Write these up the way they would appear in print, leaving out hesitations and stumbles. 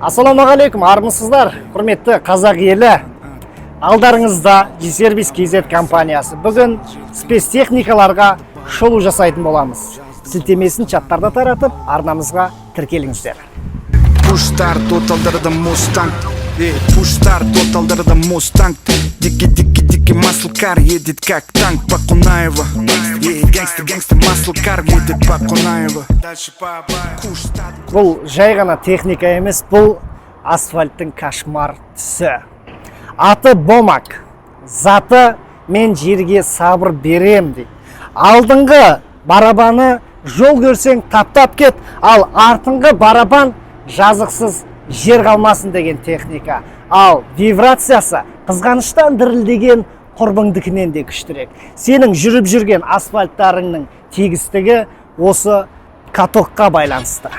Ассалаумағалейкум, армысыздар, құрметті қазақ елі. Алдарыңызда G-Service KZ компаниясы. Бүгін спецтехникаларға шолу жасайтын боламыз. Сілтемесін чаттарда таратып, арнамызға тіркеліңіздер. Пуштар тоталдырды Мустанг. Дики маслкар едет как танк по Кунаева. Гангстер маслкар едет по Кунаева. Бұл жай ғана техника емес, бұл асфальттың кошмар түсі. Аты Бомак, заты мен жерге сабыр берем дейді. Алдыңғы барабаны жол көрсең таптап кет, ал артыңғы барабан жазықсыз жер қалмасын деген техника. Ал вибрациясы қызғаныштан дірілдеген құрбыңдікінен де күштірек. Сенің жүріп жүрген асфальттарыңның тегістігі осы катокқа байланысты.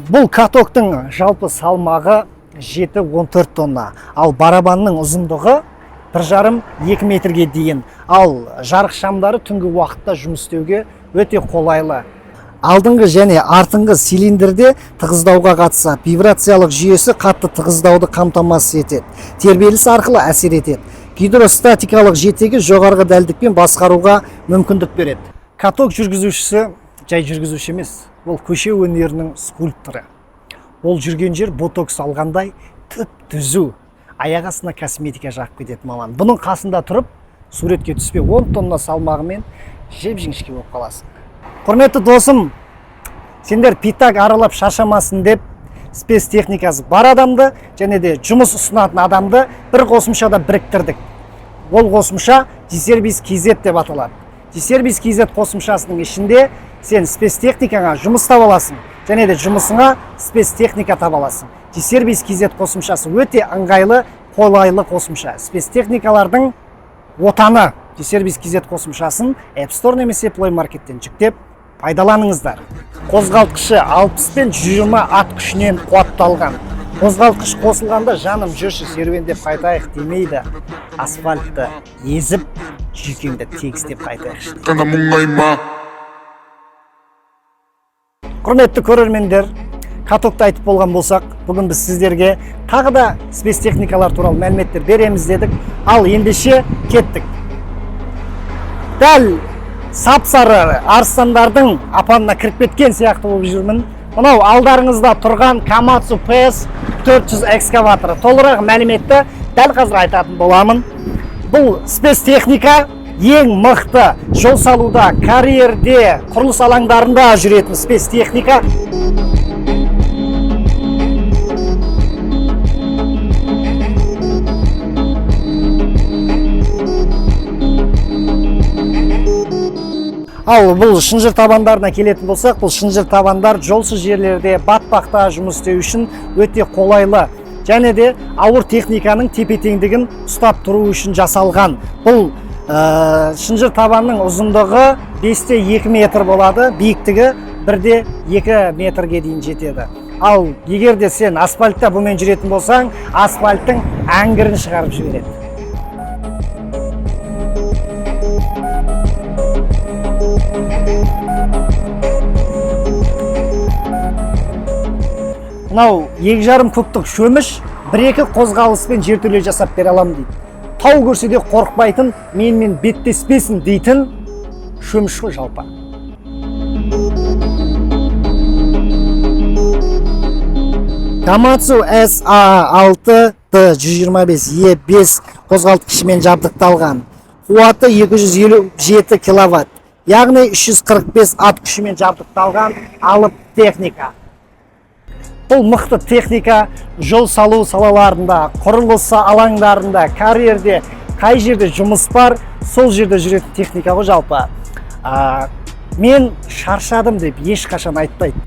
Бұл катоктың жалпы салмағы 7-14 тонна, ал барабанның ұзындығы 1,5-2 метрге дейін. Ал жарық шамдары түнгі уақытта жұмыс істеуге өте қолайлы. Алдыңғы және артыңғы цилиндрде тығыздауға қатысады. Вибрациялық жүйесі қатты тығыздауды қамтамасыз етеді. Тербеліс арқылы әсер етеді. Гидростатикалық жетегі жоғарғы дәлдікпен басқаруға мүмкіндік береді. Каток жүргізушісі жай жүргізуші емес, ол көше өнерінің скульпторы. Ол жүрген жер ботокс алғандай түп-түзу, аяқ астына косметика жағып кетеді маман. Бұның қасында тұрып, суретке түспей 10 тонна салмағымен жеп-жіңішке болып қаласың. Құрметті досым, сендер питак аралап шашамасын деп, спецтехникасы бар адамды және де жұмыс ұсынатын адамды бір қосымшада біріктірдік. Ол қосымша G-Service KZ деп аталады. G-Service KZ қосымшасының ішінде сен спецтехникаға жұмыс таба аласың, және де жұмысыңа спецтехника таба аласың. G-Service KZ қосымшасы өте ыңғайлы, қолайлы қосымша. Спецтехникалардың отаны. G-Service KZ қосымшасын App Store немесе Play Market'тен жүктеп пайдаланыңыздар. Қозғалтқышы 60 пен 120 ат күшінен қуатталған. Қозғалтқыш қосылғанда жаным жүрші серуендеп қайтайық демейді. Асфальтты езіп, жүйкеңді тегістеп қайтайық. Құрметті көрермендер, катокты айтып болған болсақ, бүгін біз сіздерге тағы да спецтехникалар туралы мәліметтер береміз дедік, ал ендеше кеттік. Дәл сап-сары арыстандардың апанына кіріп кеткен сияқты болып жүрмін. Мынау алдарыңызда тұрған Komatsu PS 400 экскаваторы. Толығырақ мәліметті дәл қазір айтатын боламын. Бұл спецтехника ең мықты жол салуда, карьерде, құрылыс алаңдарында жүретін спецтехника. Ал бұл шынжыр табандарына келетін болсақ, бұл шынжыр табандар жолсыз жерлерде батпақта жұмыс істеу үшін өте қолайлы. Және де ауыр техниканың тепе-теңдігін ұстап тұру үшін жасалған. Бұл шынжыр табанның ұзындығы 5-2 метр болады, биіктігі 1-2 метрге дейін жетеді. Ал егер де сен асфальтта бұмен жүретін болсаң, асфальттың әңгірін шығарып жібереді. Мынау 2,5 кубтық шөміш 1-2 қозғалыспен жертөле жасап бере алам дейді. Тау көрсе де қорықпайтын, менімен беттеспесін дейтін шөміш қой жалпы. Komatsu SA6T125E5 қозғалтқышымен жабдықталған. Қуаты 257 киловатт, яғни 345 ат күшімен жабдықталған алып техника. Бұл мықты техника жол салу салаларында, құрылысы алаңдарында, карьерде, қай жерде жұмыс бар, сол жерде жүретін техника ғой жалпы. Мен шаршадым деп ешқашан айтпайды.